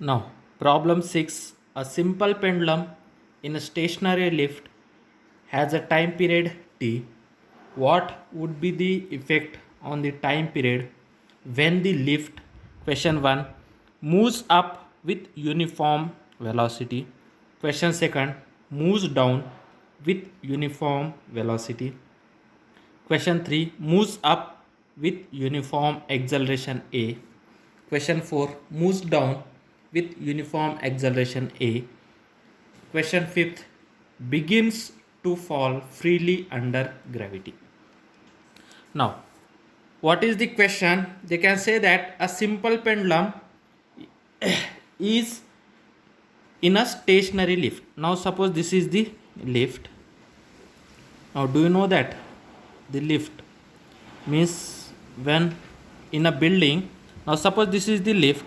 Now, problem 6. A simple pendulum in a stationary lift has a time period t. What would be the effect on the time period when the lift, question 1, moves up with uniform velocity? Question 2, moves down with uniform velocity. Question 3, moves up with uniform acceleration A. Question 4, moves down with uniform acceleration A. Question 5th, begins to fall freely under gravity. Now, what is the question? They can say that a simple pendulum is in a stationary lift. Now, suppose this is the lift. Now, do you know that the lift means when in a building? Now, suppose this is the lift.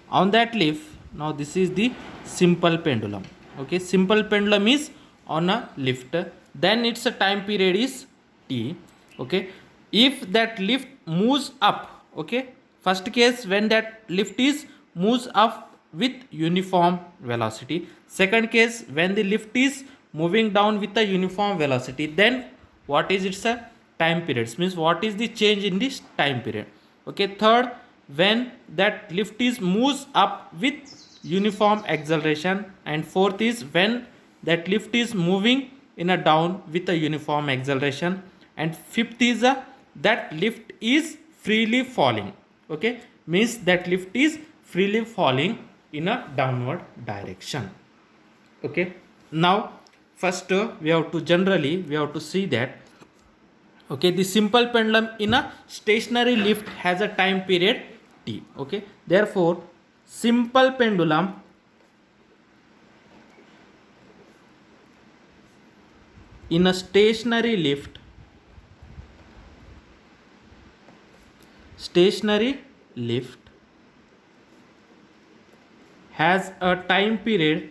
On that lift, now this is the simple pendulum. Okay, simple pendulum is on a lift. Then its a time period is t. Okay, if that lift moves up, okay, first case when that lift is moves up with uniform velocity. Second case when the lift is moving down with a uniform velocity, then what is its a time periods, means what is the change in this time period. Okay, third, when that lift is moves up with uniform acceleration, and fourth is when that lift is moving in a down with a uniform acceleration, and fifth is that lift is freely falling. Okay, means that lift is freely falling in a downward direction. Okay, now first we have to see that, okay, the simple pendulum in a stationary lift has a time period t. Okay, therefore simple pendulum in a stationary lift has a time period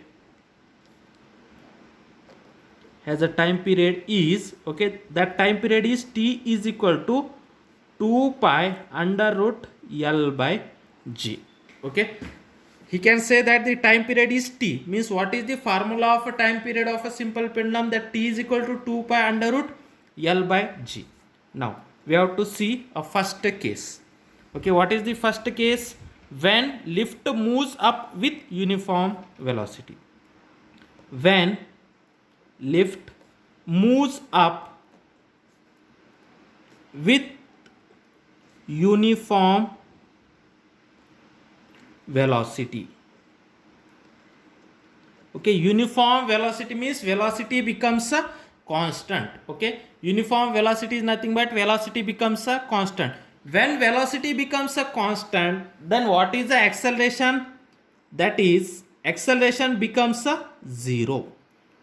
is, okay, that time period is t is equal to 2 pi under root L by G. Okay, he can say that the time period is t, means what is the formula of a time period of a simple pendulum? That t is equal to 2 pi under root L by G. Now we have to see a first case. Okay, what is the first case? When lift moves up with uniform velocity. When lift moves up with uniform velocity. Okay, uniform velocity means velocity becomes a constant. Okay, uniform velocity is nothing but velocity becomes a constant. When velocity becomes a constant, then what is the acceleration? That is, acceleration becomes a zero.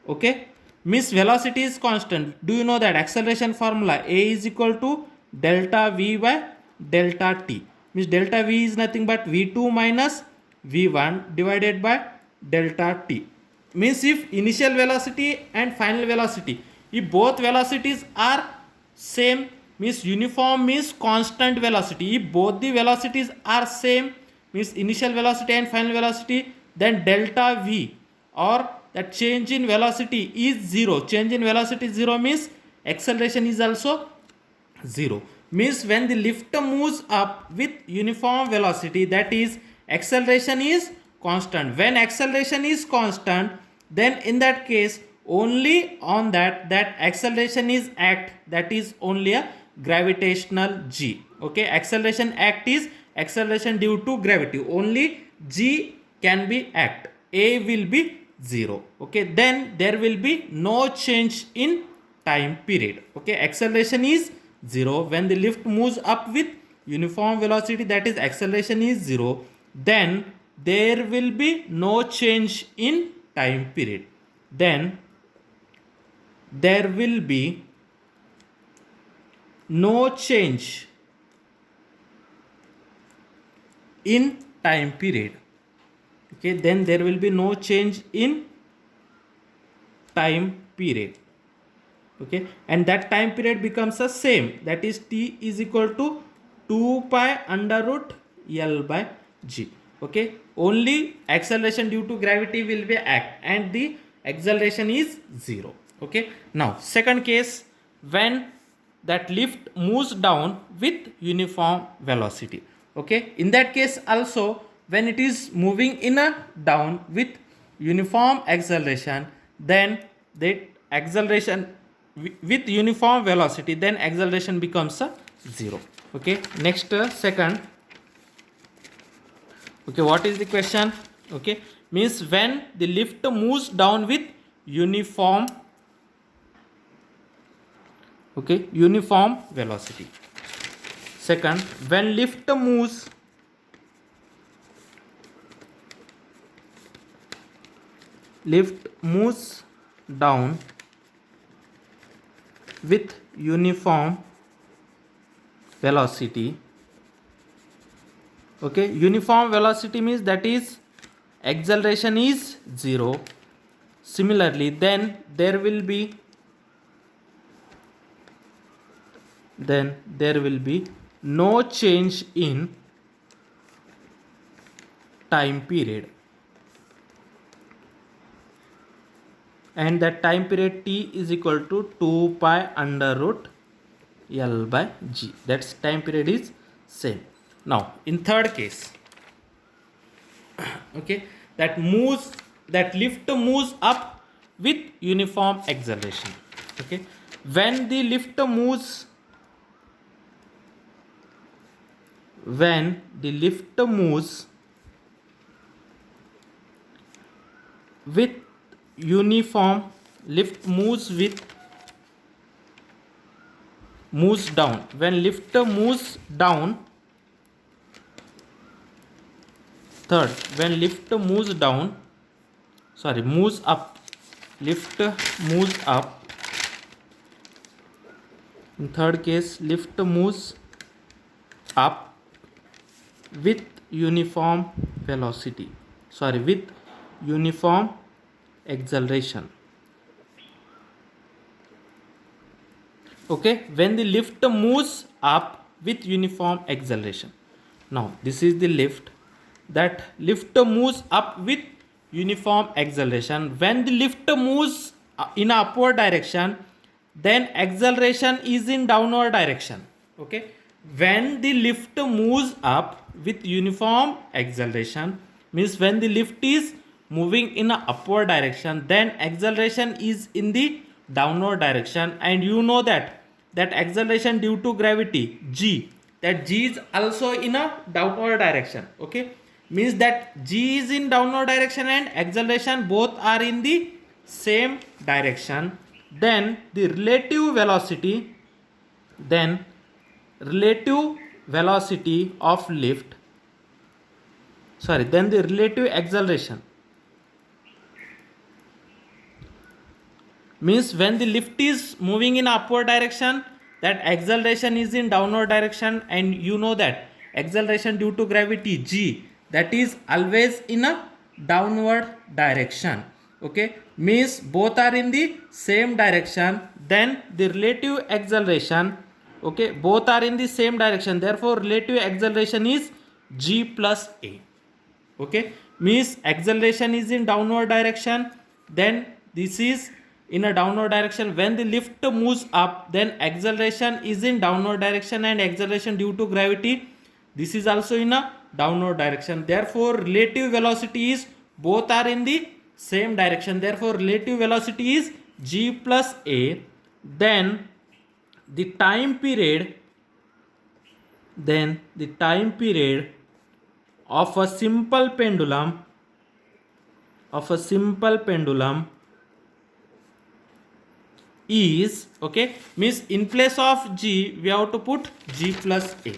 Okay, means velocity is constant. Do you know that acceleration formula? A is equal to delta v by delta t, means delta v is nothing but v2 minus v1 divided by delta t. Means if initial velocity and final velocity, if both velocities are same, means uniform means constant velocity. If both the velocities are same, means initial velocity and final velocity, then delta v or that change in velocity is zero. Change in velocity is zero means acceleration is also zero. Means when the lift moves up with uniform velocity, that is, acceleration is constant. When acceleration is constant, then in that case only on that acceleration is act, that is only a gravitational g. Okay, acceleration act is acceleration due to gravity, only g can be act, a will be 0. Okay, then there will be no change in time period. Okay, acceleration is 0 when the lift moves up with uniform velocity, that is acceleration is 0, then there will be no change in time period. Then there will be no change in time period. Okay, then there will be no change in time period. Okay, and that time period becomes the same, that is t is equal to 2 pi under root L by G. Okay, only acceleration due to gravity will be act and the acceleration is 0. Okay, now second case, when that lift moves down with uniform velocity. Okay, in that case also, when it is moving in a down with uniform acceleration, then the acceleration with uniform velocity, then acceleration becomes a 0. Okay, next second. Okay, what is the question? Okay, means when the lift moves down with uniform, okay, uniform velocity. Second, when lift moves down with uniform velocity. Okay, uniform velocity means that is acceleration is 0. Similarly, then there will be no change in time period, and that time period t is equal to 2 pi under root L by G. That's time period is same. Now in third case, okay, that lift moves up with uniform acceleration. Okay, when the lift moves with uniform, moves down, when lift moves down, third, when lift moves down, sorry, moves up, lift moves up, in third case lift moves up with uniform velocity, sorry, with uniform acceleration. Okay, when the lift moves up with uniform acceleration. Now this is the lift, that lift moves up with uniform acceleration. When the lift moves in upward direction, then acceleration is in downward direction. Okay, when the lift moves up with uniform acceleration means when the lift is moving in a upward direction, then acceleration is in the downward direction. And you know that acceleration due to gravity g, that g is also in a downward direction. Okay, means that g is in downward direction and acceleration both are in the same direction. Then the relative velocity of lift, sorry, then the relative acceleration means when the lift is moving in upward direction, that acceleration is in downward direction. And you know that acceleration due to gravity g, that is always in a downward direction. Okay, means both are in the same direction. Then the relative acceleration, okay, both are in the same direction, therefore relative acceleration is g plus a. Okay, means acceleration is in downward direction, then this is in a downward direction. When the lift moves up, then acceleration is in downward direction, and acceleration due to gravity, this is also in a downward direction. Therefore relative velocity is both are in the same direction, therefore relative velocity is g plus a. Then the time period of a simple pendulum is, okay, means in place of g we have to put g plus a.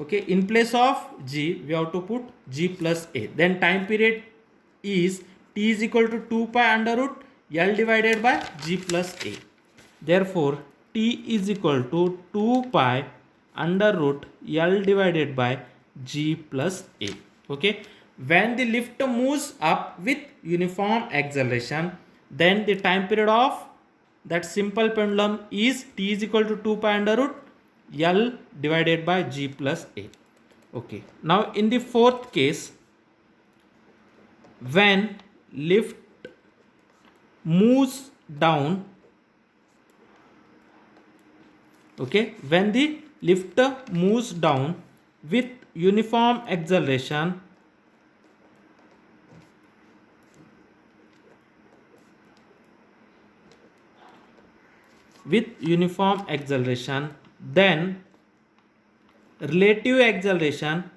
Okay, in place of g we have to put g plus a. Then time period is t is equal to 2 pi under root L divided by g plus a. Therefore t is equal to 2 pi under root L divided by g plus a. Okay, when the lift moves up with uniform acceleration, then the time period of that simple pendulum is t is equal to 2 pi under root L divided by g plus a. Okay, now in the fourth case, when lift moves down, okay, when the lift moves down with uniform acceleration, then relative acceleration,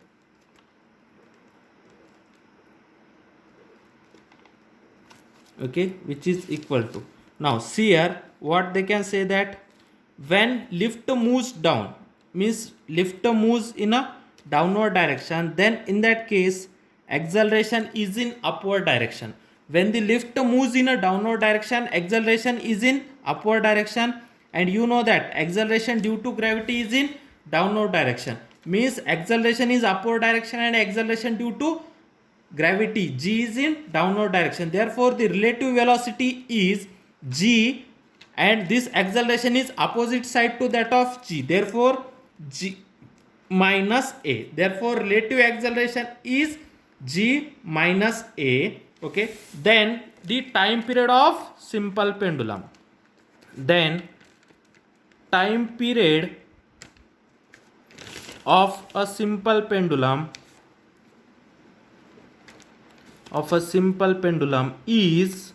okay, which is equal to, now see here what they can say, that when lift moves down means lift moves in a downward direction, then in that case acceleration is in upward direction. When the lift moves in a downward direction, acceleration is in upward direction, and you know that acceleration due to gravity is in downward direction, means acceleration is upward direction and acceleration due to gravity g is in downward direction. Therefore the relative velocity is g, and this acceleration is opposite side to that of g, therefore g minus a. Therefore relative acceleration is g minus a. Okay, then the time period of simple pendulum, then time period of a simple pendulum is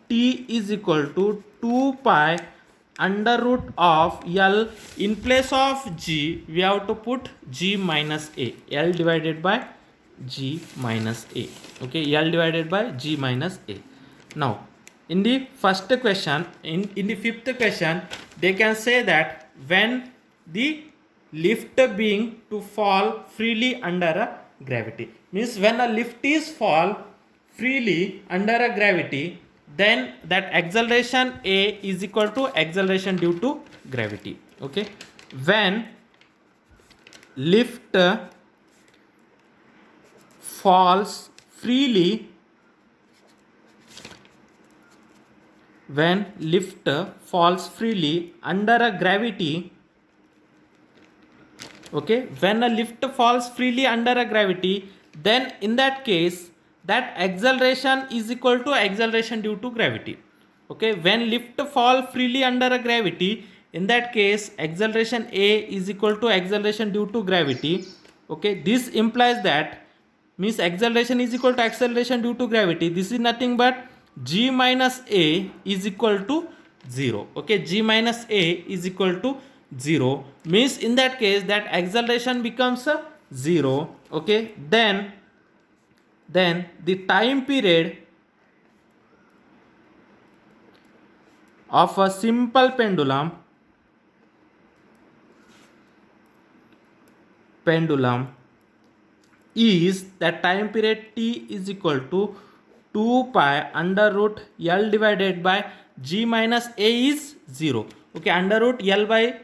t is equal to 2 pi under root of L. In place of g we have to put g minus a, L divided by g minus a. Okay, L divided by g minus a. Now in the first question, in the fifth question, they can say that when the lift being to fall freely under a gravity, means when a lift is fall freely under a gravity, then that acceleration a is equal to acceleration due to gravity. Okay, when lift falls freely, when lift falls freely under a gravity, okay, when a lift falls freely under a gravity, then in that case that acceleration is equal to acceleration due to gravity. Okay, when lift fall freely under a gravity, in that case acceleration a is equal to acceleration due to gravity. Okay, this implies that, means acceleration is equal to acceleration due to gravity, this is nothing but g minus a is equal to 0. Okay, g minus a is equal to 0, means in that case that acceleration becomes a 0. Okay, then the time period of a simple pendulum is, that time period t is equal to 2 pi under root L divided by g minus a is 0. Okay, under root L by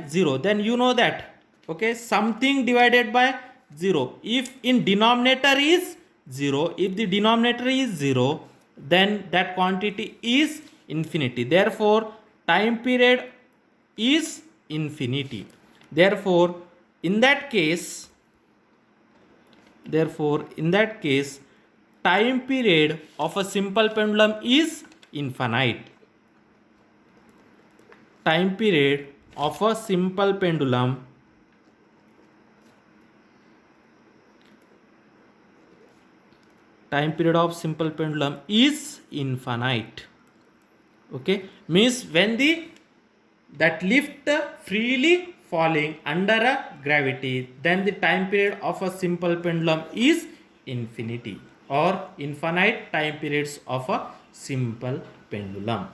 0, then you know that, okay, something divided by 0, if in denominator is 0, if the denominator is 0, then that quantity is infinity, therefore time period is infinity. Therefore in that case time period of a simple pendulum is infinite. Time period of a simple pendulum is infinite. Okay, means when that lift freely falling under a gravity, then the time period of a simple pendulum is infinity, or infinite time periods of a simple pendulum.